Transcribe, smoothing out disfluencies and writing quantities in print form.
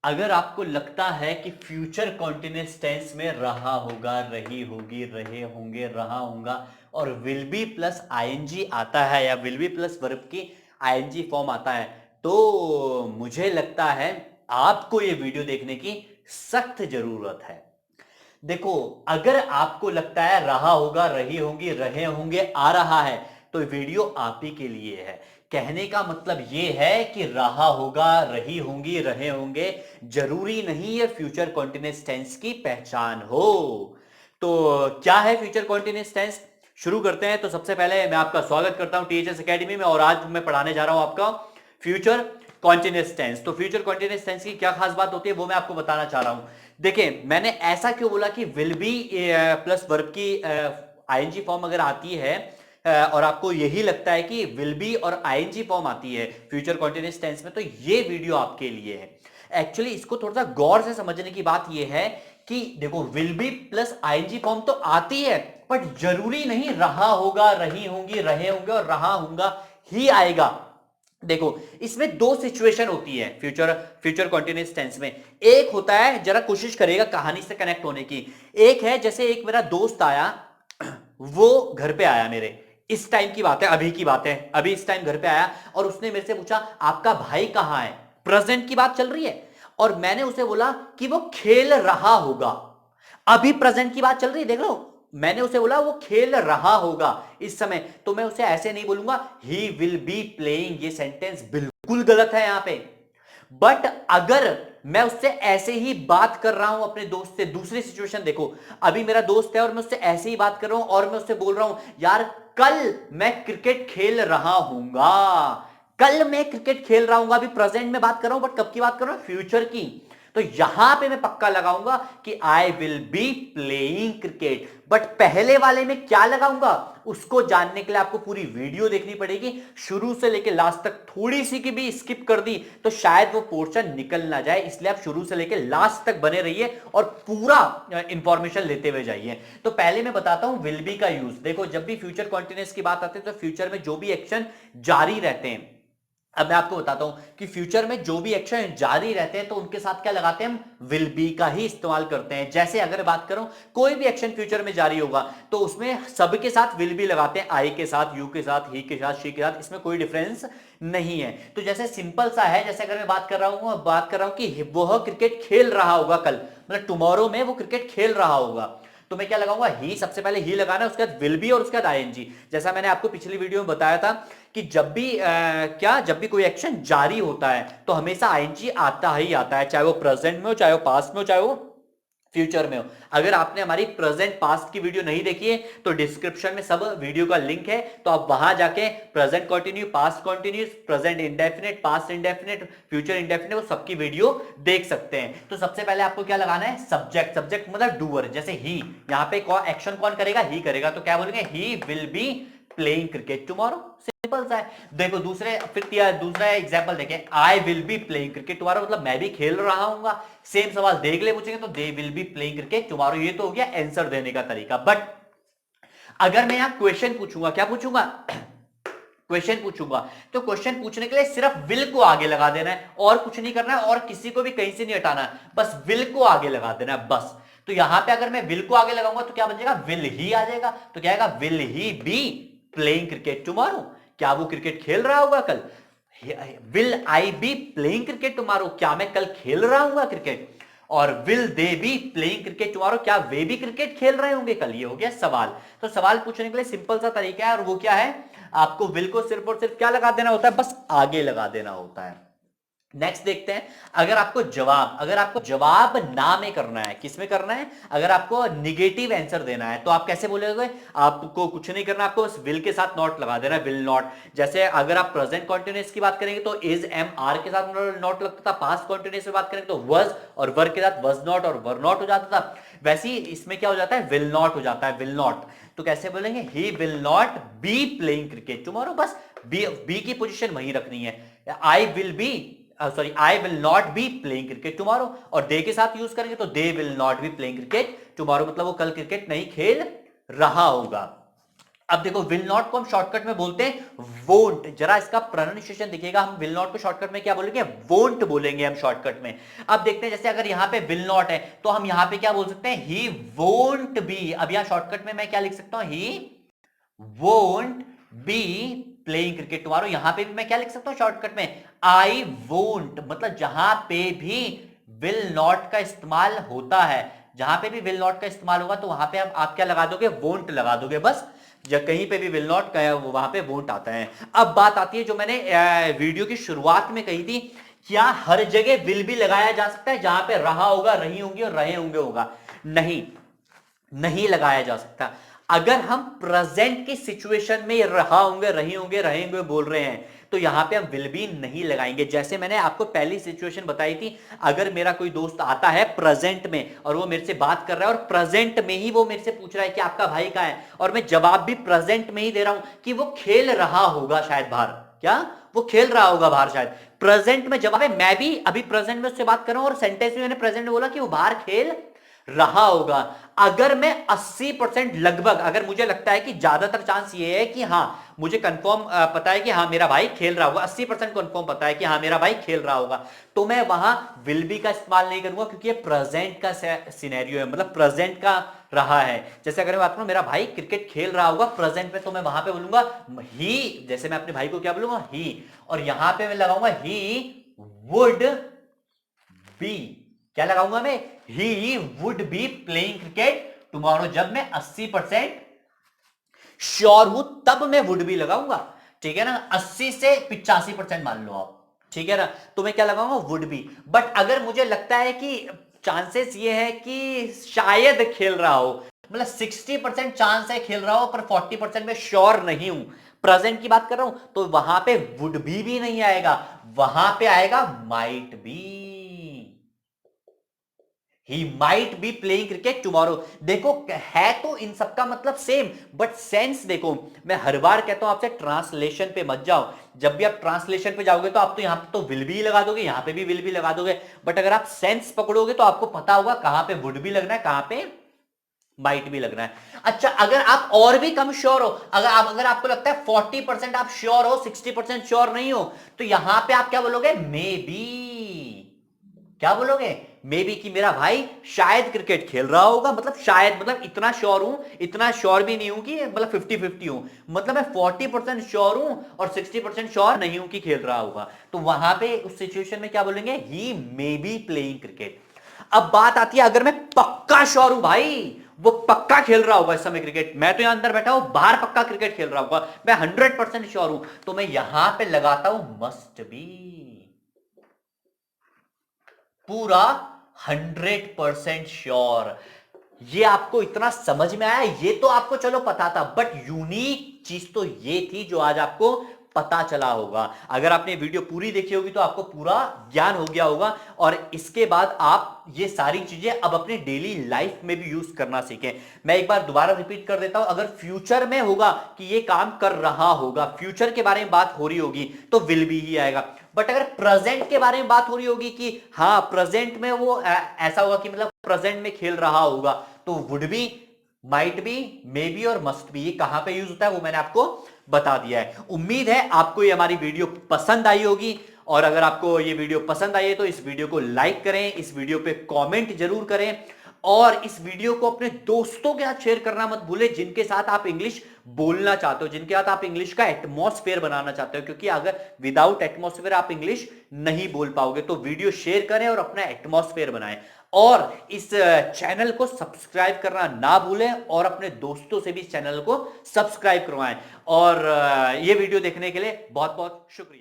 अगर आपको लगता है कि फ्यूचर कॉन्टिन्यूअस टेंस में रहा होगा, रही होगी, रहे होंगे, रहा होगा और विल बी प्लस आईएनजी आता है या विल बी प्लस वर्ब की आईएनजी फॉर्म आता है, तो मुझे लगता है आपको ये वीडियो देखने की सख्त जरूरत है। देखो, अगर आपको लगता है रहा होगा, रही होंगी, रहे होंगे आ रहा है, तो वीडियो आप ही के लिए है। कहने का मतलब यह है कि रहा होगा, रही होंगी, रहे होंगे जरूरी नहीं है फ्यूचर कॉन्टिन्यूअस टेंस की पहचान हो। तो क्या है फ्यूचर कॉन्टिन्यूअस टेंस? शुरू करते हैं। तो सबसे पहले मैं आपका स्वागत करता हूं टीएचएस एकेडमी में, और आज मैं पढ़ाने जा रहा हूं आपका फ्यूचर कॉन्टिन्यूअस टेंस। तो फ्यूचर कॉन्टिन्यूअस टेंस की क्या खास बात होती है वो मैं आपको बताना चाह रहा हूं। देखिए, मैंने ऐसा क्यों बोला कि विल बी प्लस वर्ब की आईएनजी फॉर्म अगर आती है और आपको यही लगता है कि विल बी और आईएनजी फॉर्म आती है फ्यूचर कॉन्टिन्यूअस टेंस में, तो ये वीडियो आपके लिए है। एक्चुअली इसको थोड़ा सा गौर से समझने की बात यह है कि देखो, will be plus ING form तो आती है, बट जरूरी नहीं रहा होगा, रही होंगी, रहे होंगे और रहा होगा ही आएगा। देखो, इसमें दो सिचुएशन होती है फ्यूचर कॉन्टिन्यूअस टेंस में। एक होता है, जरा कोशिश करेगा कहानी से कनेक्ट होने की। एक है जैसे एक मेरा दोस्त आया, वो घर पे आया मेरे, इस टाइम की बात है, अभी की बात है, अभी इस टाइम घर पे आया और उसने मेरे से पूछा आपका भाई कहां है। प्रेजेंट की बात चल रही है और मैंने उसे बोला कि वो खेल रहा होगा। अभी प्रेजेंट की बात चल रही है, देख लो, मैंने उसे बोला वो खेल रहा होगा इस समय, तो मैं उसे ऐसे नहीं बोलूंगा ही विल बी प्लेइंग। ये सेंटेंस बिल्कुल गलत है यहां पे। बट अगर मैं उससे ऐसे ही बात कर रहा हूं अपने दोस्त से, दूसरी सिचुएशन देखो, अभी मेरा दोस्त है और मैं उससे ऐसे ही बात कर रहा हूं और मैं उससे बोल रहा हूं यार कल मैं क्रिकेट खेल रहा हूंगा, कल मैं क्रिकेट खेल रहा हूंगा। अभी प्रेजेंट में बात कर रहा हूं, बट कब की बात कर रहा हूं? फ्यूचर की। तो यहां पे मैं पक्का लगाऊंगा कि I will be playing cricket. But पहले वाले में क्या लगाऊंगा, उसको जानने के लिए आपको पूरी वीडियो देखनी पड़ेगी, शुरू से लेकर लास्ट तक। थोड़ी सी की भी स्किप कर दी तो शायद वो पोर्शन निकल ना जाए, इसलिए आप शुरू से लेकर लास्ट तक बने रहिए और पूरा इंफॉर्मेशन लेते हुए जाइए। तो पहले मैं बताता हूं विल बी का यूज। देखो, जब भी फ्यूचर कॉन्टिन्यूअस की बात आती है तो फ्यूचर में जो भी एक्शन जारी रहते हैं, अब मैं आपको बताता हूं कि फ्यूचर में जो भी एक्शन जारी रहते हैं तो उनके साथ क्या लगाते हैं, हम विल बी का ही इस्तेमाल करते हैं। जैसे अगर बात करूं, कोई भी एक्शन फ्यूचर में जारी होगा तो उसमें सबके साथ विल बी लगाते हैं, आई के साथ, यू के साथ, ही के साथ, शी के साथ, इसमें कोई डिफरेंस नहीं है। तो जैसे सिंपल सा है, जैसे अगर मैं बात कर रहा हूं कि वह क्रिकेट खेल रहा होगा कल, मतलब टुमारो में वो क्रिकेट खेल रहा होगा, तो मैं क्या लगाऊंगा, ही। सबसे पहले ही लगाना है, उसके बाद विल बी और उसके बाद आईएनजी। जैसा मैंने आपको पिछली वीडियो में बताया था कि जब भी कोई एक्शन जारी होता है तो हमेशा आईएनजी आता ही आता है, चाहे वो प्रेजेंट में हो, चाहे वो पास्ट में हो, चाहे वो फ्यूचर में हो। अगर आपने हमारी प्रेजेंट पास्ट की वीडियो नहीं देखी है तो डिस्क्रिप्शन में सब वीडियो का लिंक है, तो आप वहां जाके present continue, past continuous, present indefinite, past indefinite, future indefinite, वो सबकी वीडियो देख सकते हैं। तो सबसे पहले आपको क्या लगाना है, सब्जेक्ट। सब्जेक्ट मतलब डूअर, जैसे ही, यहां पे एक्शन कौन करेगा, ही करेगा, तो क्या बोलेंगे, he will be playing cricket tomorrow. Simple सा है। देखो दूसरा एग्जांपल देखें, I will be playing cricket tomorrow, मतलब मैं भी खेल रहा हूंगा। सेम सवाल देख ले पूछेंगे तो they will be playing cricket tomorrow. ये तो हो गया आंसर देने का तरीका। बट अगर मैं यहां क्वेश्चन पूछूंगा, क्या पूछूंगा, क्वेश्चन पूछूंगा, तो क्वेश्चन पूछने के लिए सिर्फ विल को आगे लगा देना है और कुछ नहीं करना है और किसी को भी कहीं से नहीं हटाना है, बस विल को आगे लगा देना है बस। तो यहां पे अगर मैं विल को आगे लगाऊंगा तो क्या बन जाएगा, विल ही आ जाएगा। तो क्या आएगा, will he be playing cricket tomorrow. क्या वो क्रिकेट खेल रहा होगा कल, will I be playing cricket tomorrow, क्या मैं कल खेल रहा हूंगा क्रिकेट। और will they be playing cricket tomorrow, क्या वे भी क्रिकेट खेल रहे होंगे कल। ये हो गया सवाल। तो सवाल पूछने के लिए सिंपल सा तरीका है और वो क्या है, आपको विल को सिर्फ और सिर्फ क्या लगा देना होता है, बस आगे लगा देना होता है। नेक्स्ट देखते हैं, अगर आपको जवाब ना में करना है, किस में करना है, अगर आपको निगेटिव आंसर देना है तो आप कैसे बोलोगे, आपको कुछ नहीं करना, आपको बस विल के साथ नॉट लगा देना है, विल नॉट। जैसे अगर आप प्रेजेंट कॉन्टिन्यूअस की बात करेंगे तो इज एम आर के साथ नॉट लगता था, पास्ट कॉन्टिन्यूअस में बात करेंगे तो वज और वर के साथ वज नॉट और वर नॉट हो जाता था। वैसे ही इसमें क्या हो जाता है, विल नॉट हो जाता है, विल नॉट। तो कैसे बोलेंगे, he will not be playing cricket tomorrow, बस बी की पोजीशन वहीं रखनी है। I will be, sorry, I will not be playing cricket tomorrow, और दे के साथ यूज करेंगे तो they will not be playing cricket tomorrow, मतलब वो कल क्रिकेट नहीं खेल रहा होगा। अब देखो विल नॉट को हम शॉर्टकट में बोलते हैं वोंट। जरा इसका प्रोनाउंसिएशन दिखेगा, हम विल नॉट को शॉर्टकट में क्या बोलेंगे, वोंट बोलेंगे हम शॉर्टकट में। अब देखते हैं, जैसे अगर यहां पे विल नॉट है तो हम यहां पे क्या बोल सकते हैं, ही वोंट बी। अब यहां शॉर्टकट में मैं क्या लिख सकता हूं, he won't be playing cricket tomorrow. यहां पे भी मैं क्या लिख सकता हूं शॉर्टकट में, आई वोंट। मतलब जहां पे भी विल नॉट का इस्तेमाल होता है, जहां पे भी विल नॉट का इस्तेमाल होगा तो वहां पे आप क्या लगा दोगे, वोंट लगा दोगे बस। जब कहीं पे भी विल नॉट का वहां पे वोंट आता है। अब बात आती है जो मैंने वीडियो की शुरुआत में कही थी, क्या हर जगह विल भी लगाया जा सकता है जहां पे रहा होगा, रही होंगी और रहे होंगे होगा? नहीं, नहीं लगाया जा सकता। अगर हम प्रेजेंट की सिचुएशन में रहा होंगे, रही होंगे, रहेंगे बोल रहे हैं तो यहां पे हम विल बी नहीं लगाएंगे। जैसे मैंने आपको पहली सिचुएशन बताई थी, अगर मेरा कोई दोस्त आता है प्रेजेंट में और वो मेरे से बात कर रहा है और प्रेजेंट में ही वो मेरे से पूछ रहा है कि आपका भाई कहां है, और मैं जवाब भी प्रेजेंट में ही दे रहा हूं कि वो खेल रहा होगा शायद बाहर, क्या वो खेल रहा होगा बाहर शायद, प्रेजेंट में जवाब है। मैं भी अभी प्रेजेंट में उससे बात कर रहा हूं और सेंटेंस में मैंने प्रेजेंट में बोला कि वो बाहर खेल रहा होगा। अगर मैं 80% लगभग, अगर मुझे लगता है कि ज्यादातर चांस ये है कि हाँ मुझे कंफर्म पता है कि हाँ मेरा भाई खेल रहा होगा, 80% कंफर्म पता है कि हाँ मेरा भाई खेल रहा होगा, तो मैं वहां विल बी का इस्तेमाल नहीं करूंगा क्योंकि ये प्रेजेंट का सिनेरियो है, मतलब प्रेजेंट का रहा है। जैसे अगर मैं बात करूं मेरा भाई क्रिकेट खेल रहा होगा प्रेजेंट में, तो मैं वहां पे बोलूंगा ही, जैसे मैं अपने भाई को क्या बोलूंगा, ही, और यहां पे मैं लगाऊंगा ही वुड बी। क्या लगाऊंगा मैं, he would be playing cricket tomorrow. जब मैं 80% श्योर हूं तब मैं वुड बी लगाऊंगा, ठीक है ना। 80 से 85% मान लो आप, ठीक है ना, तो मैं क्या लगाऊंगा, वुड बी। बट अगर मुझे लगता है कि चांसेस ये है कि शायद खेल रहा हो, मतलब 60% चांस है खेल रहा हो पर 40% में श्योर नहीं हूं, प्रेजेंट की बात कर रहा हूं, तो वहां पे वुड बी नहीं आएगा, वहां पे आएगा might be. He might be playing cricket tomorrow. देखो है तो इन सबका मतलब सेम, बट सेंस देखो। मैं हर बार कहता हूं आपसे ट्रांसलेशन पे मत जाओ। जब भी आप ट्रांसलेशन पे जाओगे तो आप तो यहां पे तो विल भी लगा दोगे, यहां पे भी विल भी लगा दोगे, बट अगर आप सेंस पकड़ोगे तो आपको पता होगा कहां पे वुड भी लगना है, कहां पे माइट भी लगना है। अच्छा, अगर आप और भी कम श्योर हो, अगर आपको लगता है 40% आप श्योर हो, 60% श्योर नहीं हो, तो यहां पे आप क्या बोलोगे, मे बी। क्या बोलोगे, मे बी, कि मेरा भाई शायद क्रिकेट खेल रहा होगा। मतलब शायद, मतलब इतना श्योर हूं, इतना श्योर भी नहीं हूं कि मतलब 50-50 हूं, मतलब मैं 40% श्योर हूं और 60% श्योर नहीं हूं कि खेल रहा होगा। तो वहां पे उस सिचुएशन में क्या बोलेंगे, ही मे बी प्लेइंग क्रिकेट। अब बात आती है अगर मैं पक्का श्योर हूं भाई वो पक्का खेल रहा होगा इस समय क्रिकेट, मैं तो यहां अंदर बैठा हूं, बाहर पक्का क्रिकेट खेल रहा होगा, मैं 100% श्योर हूं, तो मैं यहां पे लगाता हूं मस्ट बी। पूरा 100% श्योर। ये आपको इतना समझ में आया, ये तो आपको चलो पता था, बट यूनिक चीज तो ये थी जो आज आपको पता चला होगा। अगर आपने वीडियो पूरी देखी होगी तो आपको पूरा ज्ञान हो गया होगा, और इसके बाद आप ये सारी चीजें अब अपने डेली लाइफ में भी यूज करना सीखें। मैं एक बार दोबारा रिपीट कर देता हूं, अगर फ्यूचर में होगा कि ये काम कर रहा होगा, फ्यूचर के बारे में बात हो रही होगी तो विल बी ही आएगा। बट अगर प्रेजेंट के बारे में बात हो रही होगी कि हाँ प्रेजेंट में वो ऐसा होगा कि मतलब प्रेजेंट में खेल रहा होगा, तो would be, might be, may be और मस्ट बी, ये कहां पे यूज होता है वो मैंने आपको बता दिया है। उम्मीद है आपको ये हमारी वीडियो पसंद आई होगी, और अगर आपको ये वीडियो पसंद आई है तो इस वीडियो को लाइक करें, इस वीडियो पे कमेंट जरूर करें, और इस वीडियो को अपने दोस्तों के साथ शेयर करना मत भूलें जिनके साथ आप इंग्लिश बोलना चाहते हो, जिनके साथ आप इंग्लिश का एटमॉस्फेयर बनाना चाहते हो, क्योंकि अगर विदाउट एटमॉस्फेयर आप इंग्लिश नहीं बोल पाओगे। तो वीडियो शेयर करें और अपना एटमॉस्फेयर बनाएं, और इस चैनल को सब्सक्राइब करना ना भूलें, और अपने दोस्तों से भी इस चैनल को सब्सक्राइब करवाएं। और ये वीडियो देखने के लिए बहुत बहुत शुक्रिया।